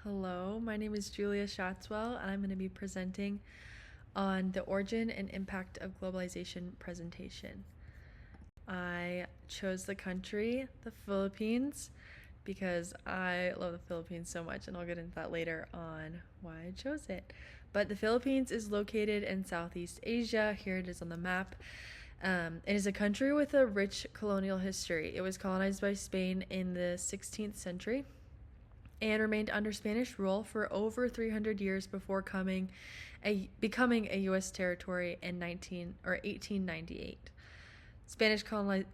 Hello, my name is Julia Shatswell, and I'm going to be presenting on the origin and impact of globalization presentation. I chose the country, the Philippines, because I love the Philippines so much, and I'll get into that later on why I chose it. But the Philippines is located in Southeast Asia. Here it is on the map. It is a country with a rich colonial history. It was colonized by Spain in the 16th century and remained under Spanish rule for over 300 years before becoming a U.S. territory in 1898. Spanish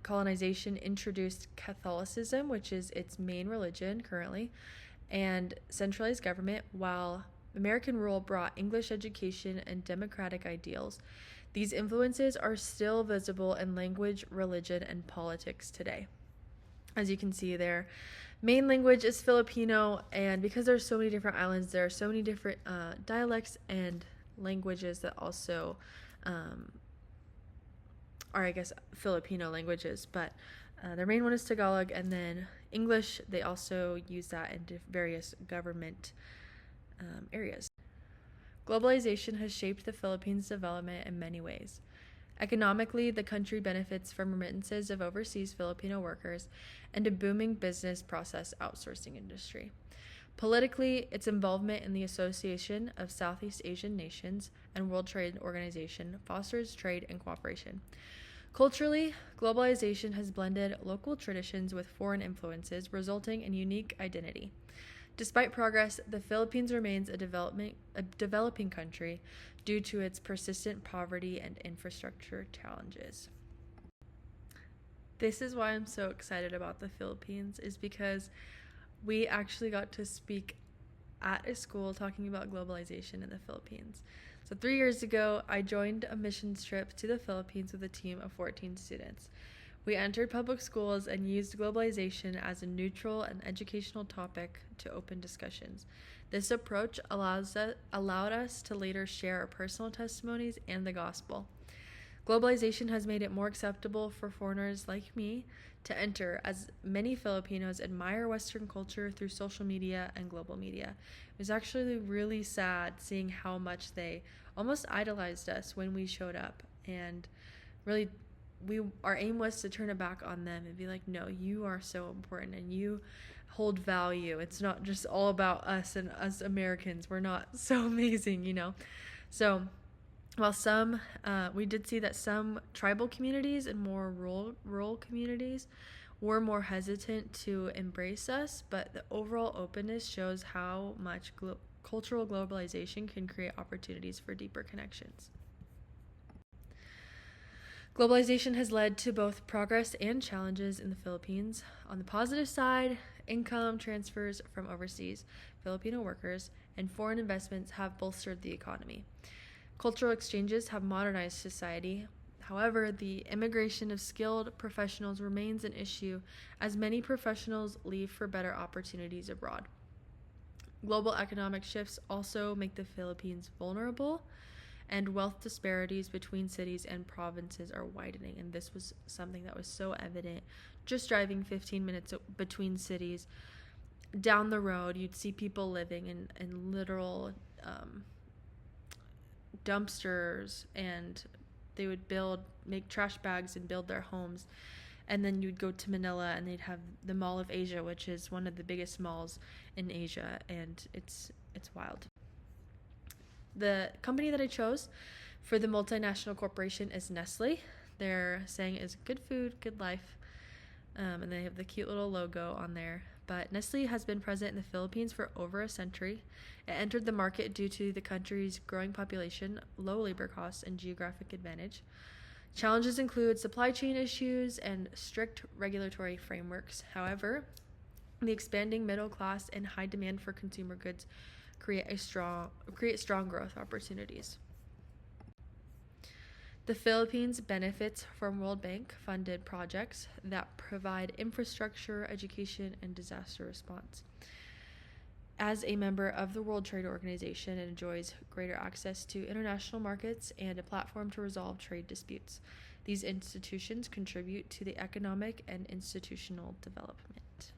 colonization introduced Catholicism, which is its main religion currently, and centralized government, while American rule brought English education and democratic ideals. These influences are still visible in language, religion, and politics today. As you can see, their main language is Filipino, and because there's so many different islands, there are so many different dialects and languages that also are, I guess, Filipino languages, but their main one is Tagalog, and then English, they also use that in various government areas. Globalization has shaped the Philippines' development in many ways. Economically, the country benefits from remittances of overseas Filipino workers and a booming business process outsourcing industry. Politically, its involvement in the Association of Southeast Asian Nations and World Trade Organization fosters trade and cooperation. Culturally, globalization has blended local traditions with foreign influences, resulting in unique identity. Despite progress, the Philippines remains a developing country due to its persistent poverty and infrastructure challenges. This is why I'm so excited about the Philippines, is because we actually got to speak at a school talking about globalization in the Philippines. So 3 years ago, I joined a missions trip to the Philippines with a team of 14 students. We entered public schools and used globalization as a neutral and educational topic to open discussions. This approach allowed us to later share our personal testimonies and the gospel. Globalization has made it more acceptable for foreigners like me to enter, as many Filipinos admire Western culture through social media and global media. It was actually really sad seeing how much they almost idolized us when we showed up, and really our aim was to turn it back on them and be like, no, you are so important and you hold value. It's not just all about us and us Americans. We're not so amazing. So while we did see that some tribal communities and more rural communities were more hesitant to embrace us, but the overall openness shows how much cultural globalization can create opportunities for deeper connections. Globalization has led to both progress and challenges in the Philippines. On the positive side, income transfers from overseas Filipino workers and foreign investments have bolstered the economy. Cultural exchanges have modernized society. However, the immigration of skilled professionals remains an issue, as many professionals leave for better opportunities abroad. Global economic shifts also make the Philippines vulnerable, and wealth disparities between cities and provinces are widening. And this was something that was so evident. Just driving 15 minutes between cities, down the road, you'd see people living in literal dumpsters, and they would make trash bags and build their homes. And then you'd go to Manila and they'd have the Mall of Asia, which is one of the biggest malls in Asia, and it's wild. The company that I chose for the multinational corporation is Nestle. Their saying is good food, good life. And they have the cute little logo on there. But Nestle has been present in the Philippines for over a century. It entered the market due to the country's growing population, low labor costs, and geographic advantage. Challenges include supply chain issues and strict regulatory frameworks. However, the expanding middle class and high demand for consumer goods create strong growth opportunities. The Philippines benefits from World Bank funded projects that provide infrastructure, education, and disaster response. As a member of the World Trade Organization, it enjoys greater access to international markets and a platform to resolve trade disputes. These institutions contribute to the economic and institutional development.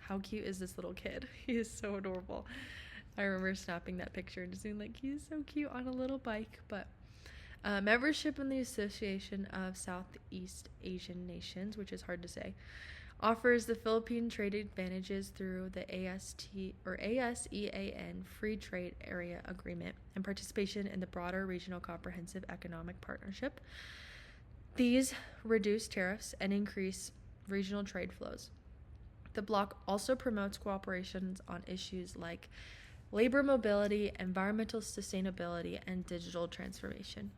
how cute is this little kid? He is so adorable. I remember snapping that picture and just being like, he's so cute on a little bike. But membership in the Association of Southeast Asian Nations, which is hard to say, offers the Philippine trade advantages through the ASEAN Free Trade Area Agreement and participation in the broader regional comprehensive economic partnership. These reduce tariffs and increase regional trade flows. The bloc also promotes cooperations on issues like labor mobility, environmental sustainability, and digital transformation.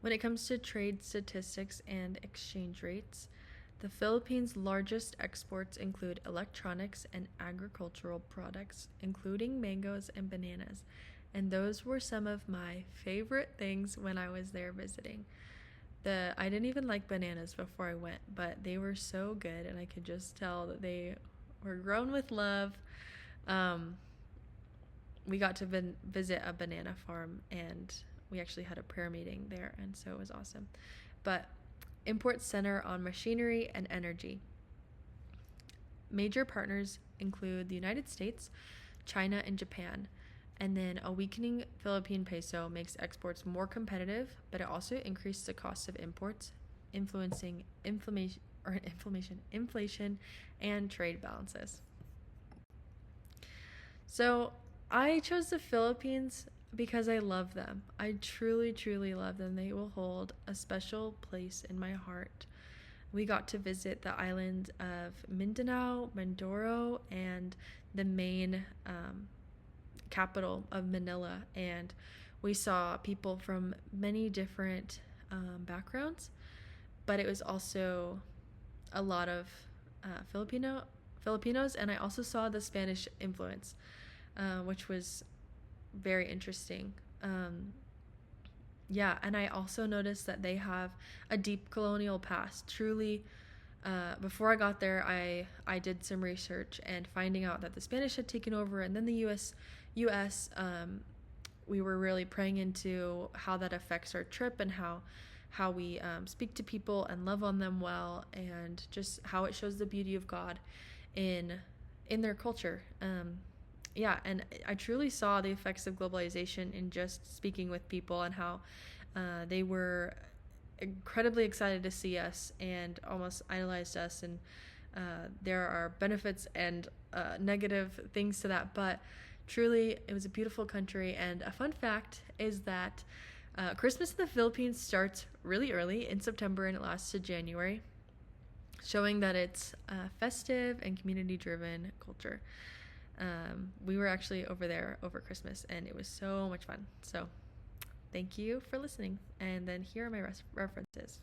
When it comes to trade statistics and exchange rates, the Philippines' largest exports include electronics and agricultural products, including mangoes and bananas. And those were some of my favorite things when I was there visiting. I didn't even like bananas before I went, but they were so good, and I could just tell that they were grown with love. We got to visit a banana farm, and we actually had a prayer meeting there, and so it was awesome. But imports center on machinery and energy. Major partners include the United States, China, and Japan. And then a weakening Philippine peso makes exports more competitive, but it also increases the cost of imports, influencing inflation and trade balances. So I chose the Philippines because I love them. I truly, truly love them. They will hold a special place in my heart. We got to visit the islands of Mindanao, Mindoro, and the main capital of Manila, and we saw people from many different backgrounds, but it was also a lot of Filipinos, and I also saw the Spanish influence, which was very interesting. And I also noticed that they have a deep colonial past. Truly, before I got there, I did some research and finding out that the Spanish had taken over, and then the U.S. We were really praying into how that affects our trip and how we speak to people and love on them well, and just how it shows the beauty of God in their culture. And I truly saw the effects of globalization in just speaking with people, and how they were incredibly excited to see us and almost idolized us. And there are benefits and negative things to that, but truly it was a beautiful country. And a fun fact is that Christmas in the Philippines starts really early in September and it lasts to January, showing that it's a festive and community-driven culture. We were actually over there over Christmas, and it was so much fun. So thank you for listening. And then here are my references.